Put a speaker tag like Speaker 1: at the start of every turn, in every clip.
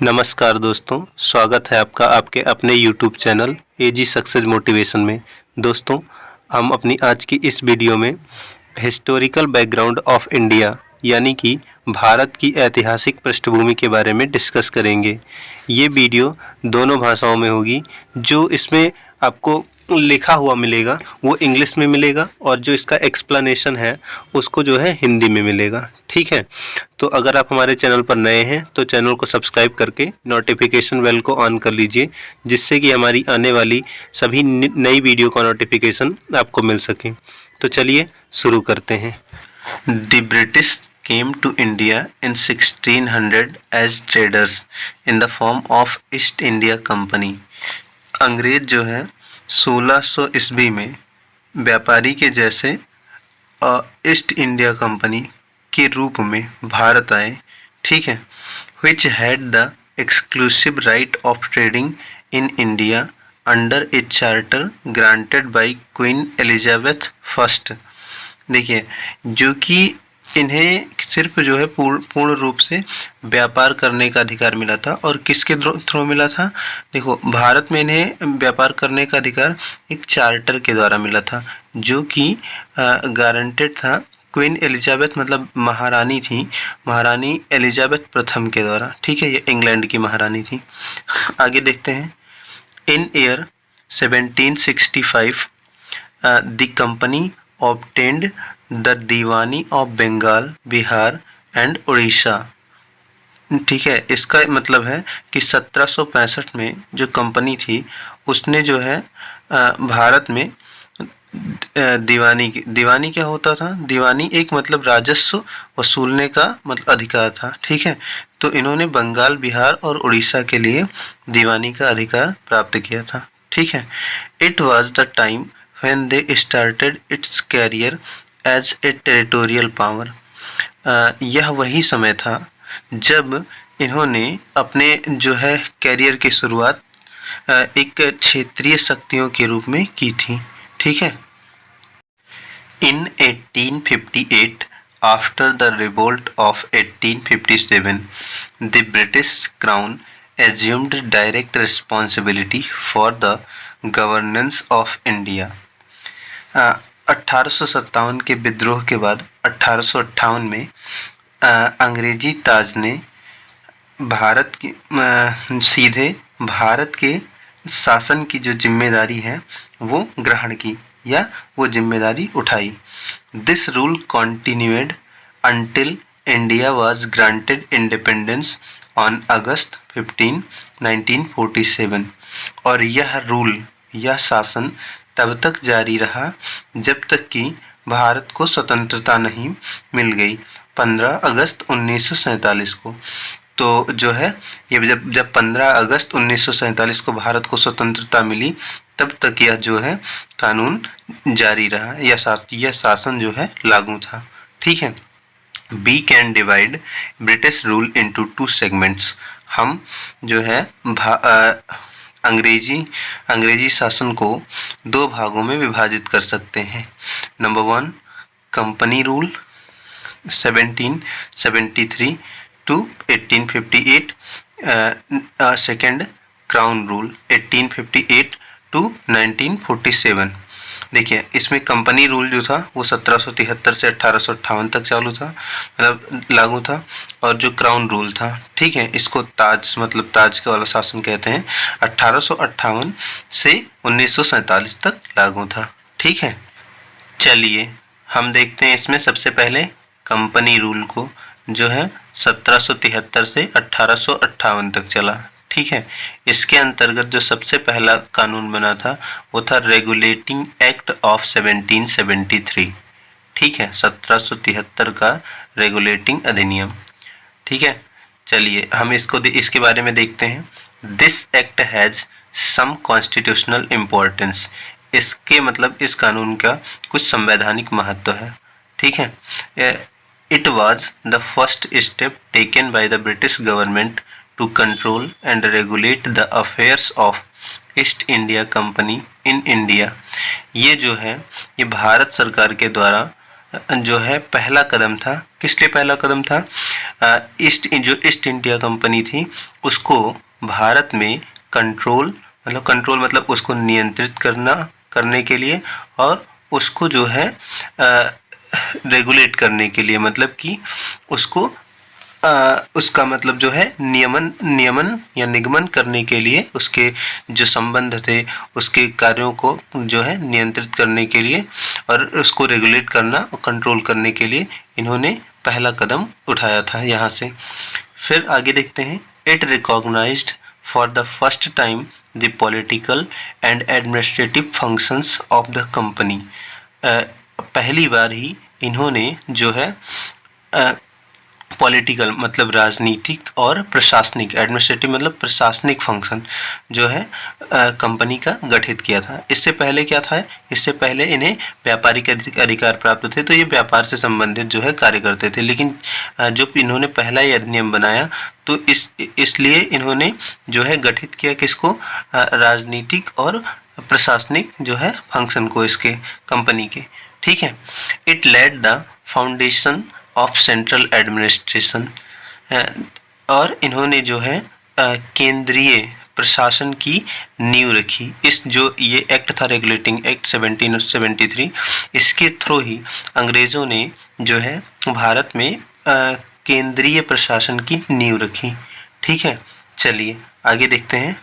Speaker 1: नमस्कार दोस्तों, स्वागत है आपका आपके अपने यूट्यूब चैनल एजी सक्सेस मोटिवेशन में। दोस्तों, हम अपनी आज की इस वीडियो में हिस्टोरिकल बैकग्राउंड ऑफ इंडिया यानी कि भारत की ऐतिहासिक पृष्ठभूमि के बारे में डिस्कस करेंगे। ये वीडियो दोनों भाषाओं में होगी। जो इसमें आपको लिखा हुआ मिलेगा वो इंग्लिश में मिलेगा और जो इसका एक्सप्लेनेशन है उसको जो है हिंदी में मिलेगा। ठीक है, तो अगर आप हमारे चैनल पर नए हैं तो चैनल को सब्सक्राइब करके नोटिफिकेशन बेल को ऑन कर लीजिए, जिससे कि हमारी आने वाली सभी नई वीडियो का नोटिफिकेशन आपको मिल सके। तो चलिए शुरू करते हैं। The British came to India in 1600 as traders in the form of East India Company। अंग्रेज जो है 1600 ईस्वी में व्यापारी के जैसे ईस्ट इंडिया कंपनी के रूप में भारत आए। ठीक है, which had the exclusive right of trading in India under a charter granted by Queen Elizabeth I। देखिए, जो कि इन्हें सिर्फ जो है पूर्ण रूप से व्यापार करने का अधिकार मिला था। और किसके थ्रू मिला था? देखो, भारत में इन्हें व्यापार करने का अधिकार एक चार्टर के द्वारा मिला था, जो कि गारंटेड था क्वीन एलिजाबेथ, मतलब महारानी थी, महारानी एलिजाबेथ प्रथम के द्वारा। ठीक है, ये इंग्लैंड की महारानी थी। आगे देखते हैं। In year 1765 the company obtained the diwani of Bengal, Bihar and Orissa. ठीक है, इसका मतलब है कि 1765 में जो कंपनी थी उसने जो है भारत में दीवानी क्या होता था? दीवानी एक मतलब राजस्व वसूलने का मतलब अधिकार था। ठीक है, तो इन्होंने बंगाल, बिहार और उड़ीसा के लिए दीवानी का अधिकार प्राप्त किया था। ठीक है, it was the time when they started its career as a territorial power. यह वही समय था जब इन्होंने अपने जो है कैरियर की शुरुआत एक क्षेत्रीय शक्तियों के रूप में की थी। ठीक है, इन 1858 after the revolt of 1857 the British crown assumed direct responsibility for the governance of India। 1857 के विद्रोह के बाद 1858 में अंग्रेजी ताज ने भारत की सीधे भारत के शासन की जो जिम्मेदारी है वो ग्रहण की या वो जिम्मेदारी उठाई। This rule continued until India was granted independence on August 15, 1947। और यह रूल, यह शासन तब तक जारी रहा जब तक कि भारत को स्वतंत्रता नहीं मिल गई, 15 अगस्त 1947 को। तो जो है ये जब 15 अगस्त 1947 को भारत को स्वतंत्रता मिली, तब तक यह जो है कानून जारी रहा, यह शासन जो है लागू था। ठीक है, We can divide British rule into two segments। हम जो है अंग्रेजी शासन को दो भागों में विभाजित कर सकते हैं। Number 1 company rule 1773 to 1858, second crown rule 1858 to 1947। देखिए, इसमें कंपनी रूल जो था वो 1773 से 1858 तक चालू था, मतलब लागू था। और जो क्राउन रूल था, ठीक है, इसको ताज मतलब ताज का वाला शासन कहते हैं, 1858 से 1947 तक लागू था। ठीक है, चलिए हम देखते हैं इसमें सबसे पहले कंपनी रूल को, जो है 1773 से 1858 तक चला। ठीक है, इसके अंतर्गत जो सबसे पहला कानून बना था वो था रेगुलेटिंग एक्ट ऑफ 1773। ठीक है, 1773 का रेगुलेटिंग अधिनियम। ठीक है, चलिए हम इसके बारे में देखते हैं। This act has some constitutional importance. इसके मतलब इस कानून का कुछ संवैधानिक महत्व है। ठीक है, it was the first step taken by the British government to control and regulate the affairs of east India company in India. ये जो है ये भारत सरकार के द्वारा जो है पहला कदम था। किस लिए पहला कदम था? जो ईस्ट इंडिया कंपनी थी उसको भारत में कंट्रोल मतलब उसको नियंत्रित करने के लिए और उसको जो है रेगुलेट करने के लिए, मतलब कि उसको उसका मतलब जो है नियमन या निगमन करने के लिए, उसके जो संबंध थे उसके कार्यों को जो है नियंत्रित करने के लिए और उसको रेगुलेट करना और कंट्रोल करने के लिए इन्होंने पहला कदम उठाया था यहाँ से। फिर आगे देखते हैं, it recognised for the first time the political and administrative functions of the company. पहली बार ही इन्होंने जो है पॉलिटिकल मतलब राजनीतिक और प्रशासनिक, एडमिनिस्ट्रेटिव मतलब प्रशासनिक फंक्शन जो है कंपनी का गठित किया था। इससे पहले क्या था? इससे पहले इन्हें व्यापारिक अधिकार प्राप्त थे, तो ये व्यापार से संबंधित जो है कार्य करते थे। लेकिन जो इन्होंने पहला ये अधिनियम बनाया तो इसलिए इन्होंने जो है गठित किया किसको? राजनीतिक और प्रशासनिक जो है फंक्शन को इसके कंपनी के। ठीक है। It laid the foundation of central administration, और इन्होंने जो है केंद्रीय प्रशासन की नींव रखी। इस जो ये एक्ट था, रेगुलेटिंग एक्ट 1773, इसके थ्रू ही अंग्रेजों ने जो है भारत में केंद्रीय प्रशासन की नींव रखी। ठीक है, चलिए आगे देखते हैं।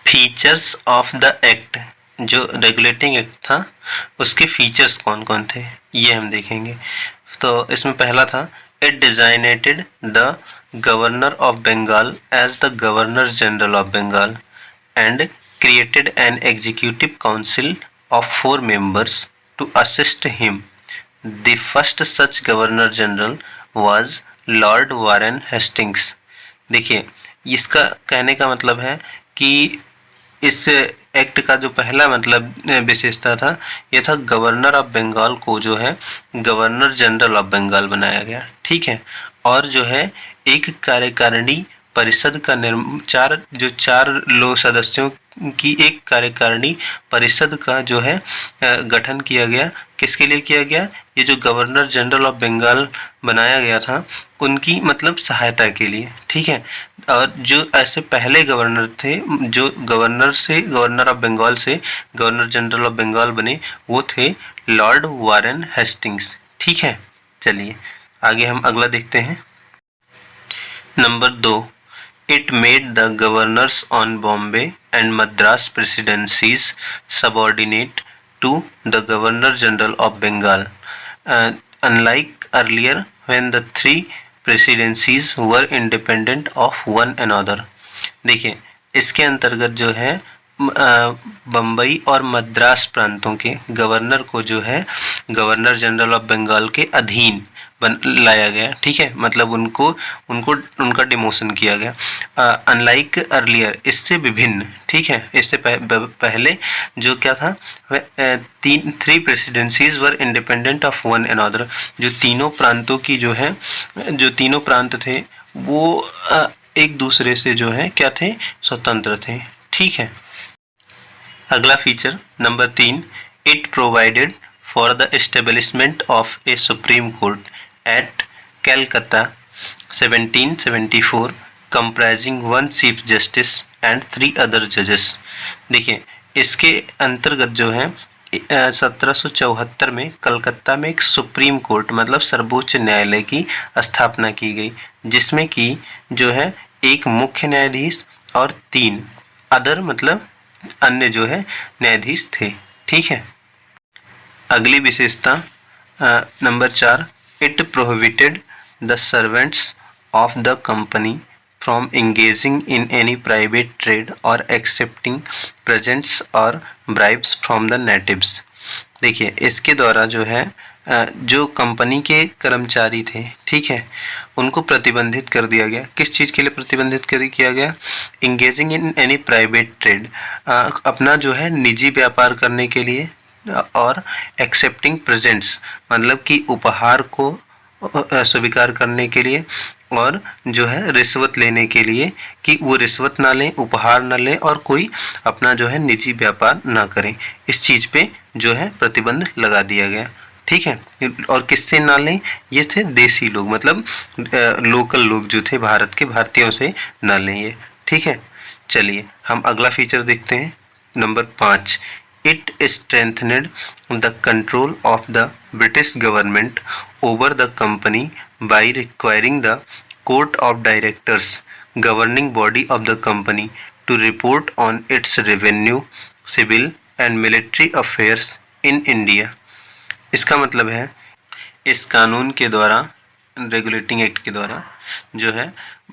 Speaker 1: फीचर्स ऑफ द एक्ट, जो रेगुलेटिंग एक्ट था उसके फीचर्स कौन कौन थे ये हम देखेंगे। तो इसमें पहला था, it designated the governor of Bengal as the governor general of Bengal and created an executive council of 4 members to assist him. The first such governor general was Lord Warren Hastings. देखिए, इसका कहने का मतलब है कि इस एक्ट का जो पहला मतलब विशेषता था ये था, गवर्नर ऑफ बंगाल को जो है गवर्नर जनरल ऑफ बंगाल बनाया गया। ठीक है, और जो है एक कार्यकारिणी परिषद का चार लोग सदस्यों की एक कार्यकारिणी परिषद का जो है गठन किया गया। किसके लिए किया गया? ये जो गवर्नर जनरल ऑफ बंगाल बनाया गया था उनकी मतलब सहायता के लिए। ठीक है, और जो ऐसे पहले गवर्नर थे जो गवर्नर ऑफ बंगाल से गवर्नर जनरल ऑफ बंगाल बने वो थे लॉर्ड वारेन हेस्टिंग्स। ठीक है, चलिए आगे हम अगला देखते हैं। Number 2, it made the governors on Bombay and Madras presidencies subordinate to the Governor General of Bengal, unlike earlier when the 3 presidencies were independent of one another। देखिए, इसके अंतर्गत जो है बम्बई और मद्रास प्रांतों के गवर्नर को जो है गवर्नर जनरल ऑफ बंगाल के अधीन लाया गया। ठीक है, मतलब उनका डिमोशन किया गया। अनलाइक अर्लियर, इससे विभिन्न। ठीक है, इससे पहले जो क्या था, 3 presidencies were independent of one another, जो तीनों प्रांतों की जो तीनों प्रांत थे वो एक दूसरे से जो है क्या थे, स्वतंत्र थे। ठीक है, अगला feature number 3, it provided for the establishment of a supreme court at कैलकाता 1774 comprising 1 chief justice and 3 other जजेस। देखिए, इसके अंतर्गत जो है 1774 में कलकत्ता में एक सुप्रीम कोर्ट मतलब सर्वोच्च न्यायालय की स्थापना की गई, जिसमें कि जो है एक मुख्य न्यायाधीश और 3 अदर मतलब अन्य जो है न्यायाधीश थे। ठीक है, अगली विशेषता number 4, it prohibited the servants of the company from engaging in any private trade or accepting presents or bribes from the natives। देखिए, इसके द्वारा जो है जो कंपनी के कर्मचारी थे, ठीक है, उनको प्रतिबंधित कर दिया गया। किस चीज़ के लिए प्रतिबंधित किया गया? Engaging in any private trade, अपना जो है निजी व्यापार करने के लिए, और एक्सेप्टिंग प्रेजेंट्स मतलब कि उपहार को स्वीकार करने के लिए, और जो है रिश्वत लेने के लिए कि वो रिश्वत ना लें, उपहार ना लें और कोई अपना जो है निजी व्यापार ना करें। इस चीज़ पे जो है प्रतिबंध लगा दिया गया। ठीक है। और किससे ना लें, ये थे देसी लोग, मतलब लोकल लोग जो थे भारत के, भारतीयों से ना लें ये, ठीक है। चलिए हम अगला फीचर देखते हैं, number 5। It strengthened the control of the British government over the company by requiring the court of directors governing body of the company to report on its revenue, civil and military affairs in India. इसका मतलब है इस कानून के द्वारा, regulating act के द्वारा जो है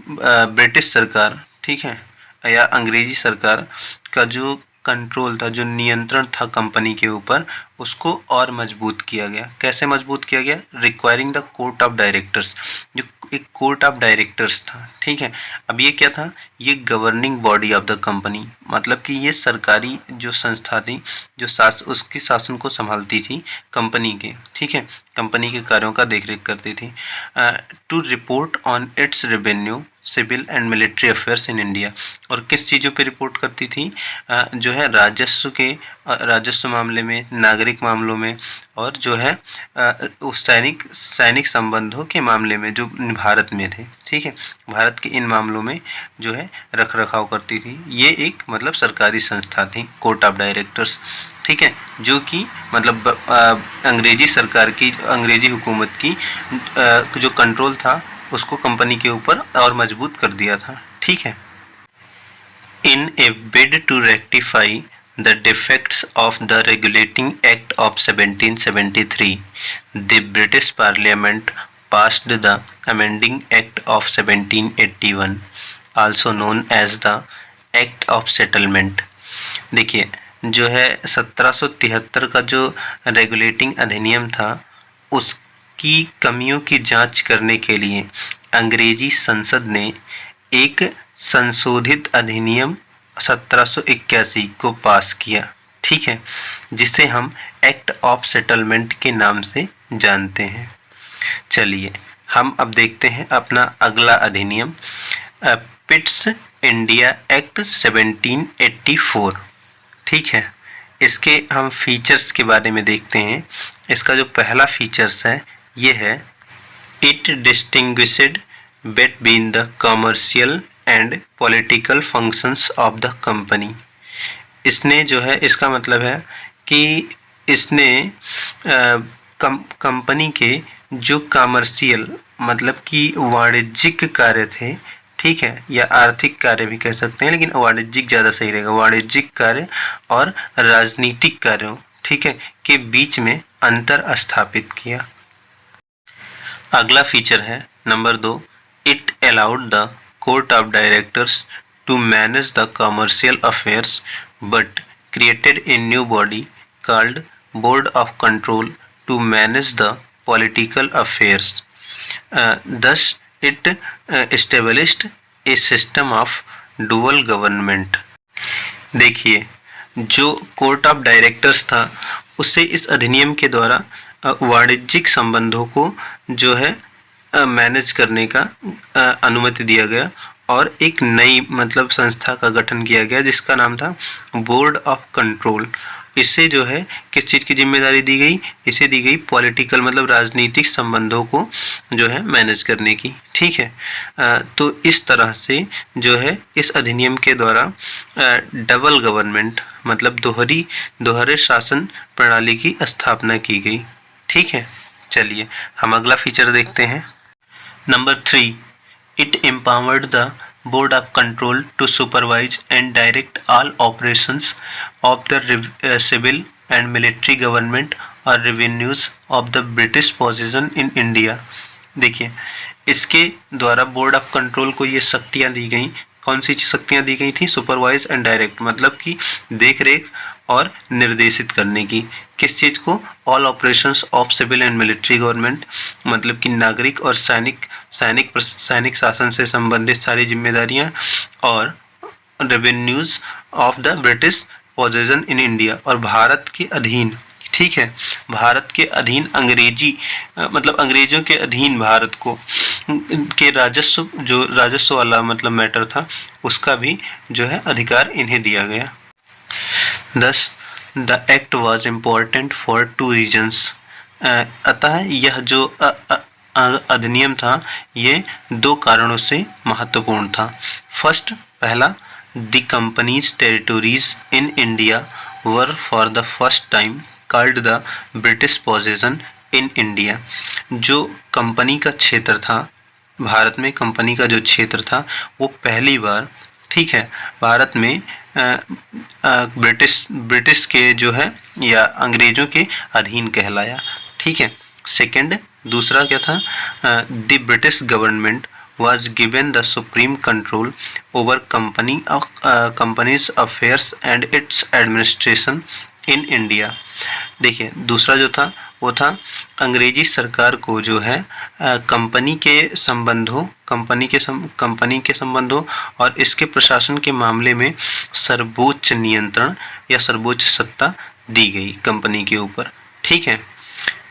Speaker 1: ब्रिटिश सरकार, ठीक है, या अंग्रेजी सरकार का जो कंट्रोल था, जो नियंत्रण था कंपनी के ऊपर, उसको और मजबूत किया गया। कैसे मजबूत किया गया? Requiring the court of directors, जो एक कोर्ट ऑफ डायरेक्टर्स था, ठीक है। अब ये क्या था? ये governing body of the company, मतलब कि ये सरकारी जो संस्था थी, जो उसकी शासन को संभालती थी कंपनी के, ठीक है, कंपनी के कार्यों का देखरेख करती थी। To report on its revenue, civil and military affairs in India. और किस चीज़ों पे रिपोर्ट करती थी? जो है राजस्व के, राजस्व मामले में, नागरिक मामलों में, और जो है उस सैनिक संबंधों के मामले में जो भारत में थे, ठीक है, भारत के इन मामलों में जो है रख रखाव करती थी। ये एक मतलब सरकारी संस्था थी, कोर्ट ऑफ डायरेक्टर्स, ठीक है, जो कि मतलब अंग्रेजी सरकार की, अंग्रेजी हुकूमत की जो कंट्रोल था उसको कंपनी के ऊपर और मजबूत कर दिया था, ठीक है। In a bid to rectify the defects of the Regulating Act of 1773, the British Parliament passed the Amending Act of 1781, also known as the Act of Settlement। देखिए, जो है 1773 का जो रेगुलेटिंग अधिनियम था, उसकी कमियों की जांच करने के लिए अंग्रेजी संसद ने एक संशोधित अधिनियम 1781 को पास किया, ठीक है, जिसे हम एक्ट ऑफ सेटलमेंट के नाम से जानते हैं। चलिए हम अब देखते हैं अपना अगला अधिनियम, पिट्स इंडिया एक्ट 1784, ठीक है। इसके हम फीचर्स के बारे में देखते हैं। इसका जो पहला फीचर्स है ये है, it distinguished between the commercial and political functions of the company. इसने जो है, इसका मतलब है कि इसने कंपनी के जो कमर्शियल मतलब कि वाणिज्यिक कार्य थे, ठीक है, या आर्थिक कार्य भी कह सकते हैं, लेकिन वाणिज्यिक ज़्यादा सही रहेगा, वाणिज्यिक कार्य और राजनीतिक कार्यों, ठीक है, के बीच में अंतर स्थापित किया। अगला फीचर है number 2, it allowed the Court of Directors to manage the commercial affairs, but created a new body called Board of Control to manage the political affairs. Thus, it established a system of dual government. देखिए, जो court of directors था, उससे इस अधिनियम के द्वारा वाणिज्यिक संबंधों को जो है मैनेज करने का अनुमति दिया गया, और एक नई मतलब संस्था का गठन किया गया जिसका नाम था बोर्ड ऑफ कंट्रोल। इससे जो है किस चीज़ की जिम्मेदारी दी गई? इसे दी गई पॉलिटिकल मतलब राजनीतिक संबंधों को जो है मैनेज करने की, ठीक है। तो इस तरह से जो है इस अधिनियम के द्वारा डबल गवर्नमेंट मतलब दोहरे शासन प्रणाली की स्थापना की गई, ठीक है। चलिए हम अगला फीचर देखते हैं, number 3, it empowered the Board of Control to supervise and direct all operations of the civil and military government or revenues of the British possession in India। देखिए, इसके द्वारा बोर्ड ऑफ कंट्रोल को ये शक्तियाँ दी गई। कौन सी शक्तियाँ दी गई थी? सुपरवाइज एंड डायरेक्ट, मतलब कि देख रेख और निर्देशित करने की। किस चीज़ को? All operations of civil and military government, मतलब कि नागरिक और सैनिक शासन से संबंधित सारी जिम्मेदारियां, और revenues of the British possession in India, और भारत के अधीन, ठीक है, भारत के अधीन अंग्रेजी मतलब अंग्रेजों के अधीन भारत को के राजस्व वाला मतलब मैटर था, उसका भी जो है अधिकार इन्हें दिया गया। Thus, the act was important for two reasons. अतः यह जो अधिनियम था ये 2 कारणों से महत्वपूर्ण था। फर्स्ट, पहला, the companies territories in India were for the first time called the British possession in India. जो कंपनी का क्षेत्र था, भारत में कंपनी का जो क्षेत्र था वो पहली बार, ठीक है, भारत में ब्रिटिश के जो है या अंग्रेजों के अधीन कहलाया, ठीक है। सेकंड, दूसरा क्या था, the British government was given the supreme control over company's affairs and its administration in India। देखिए, दूसरा जो था वो था अंग्रेजी सरकार को जो है कंपनी के संबंधों और इसके प्रशासन के मामले में सर्वोच्च नियंत्रण या सर्वोच्च सत्ता दी गई कंपनी के ऊपर, ठीक है।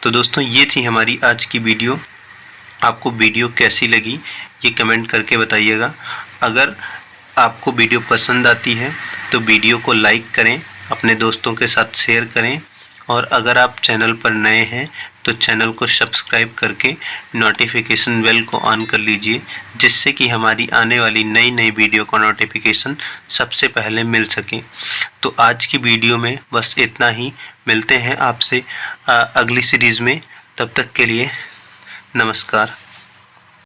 Speaker 1: तो दोस्तों, ये थी हमारी आज की वीडियो। आपको वीडियो कैसी लगी ये कमेंट करके बताइएगा। अगर आपको वीडियो पसंद आती है तो वीडियो को लाइक करें, अपने दोस्तों के साथ शेयर करें, और अगर आप चैनल पर नए हैं तो चैनल को सब्सक्राइब करके नोटिफिकेशन बेल को ऑन कर लीजिए, जिससे कि हमारी आने वाली नई वीडियो का नोटिफिकेशन सबसे पहले मिल सके। तो आज की वीडियो में बस इतना ही। मिलते हैं आपसे अगली सीरीज़ में। तब तक के लिए नमस्कार।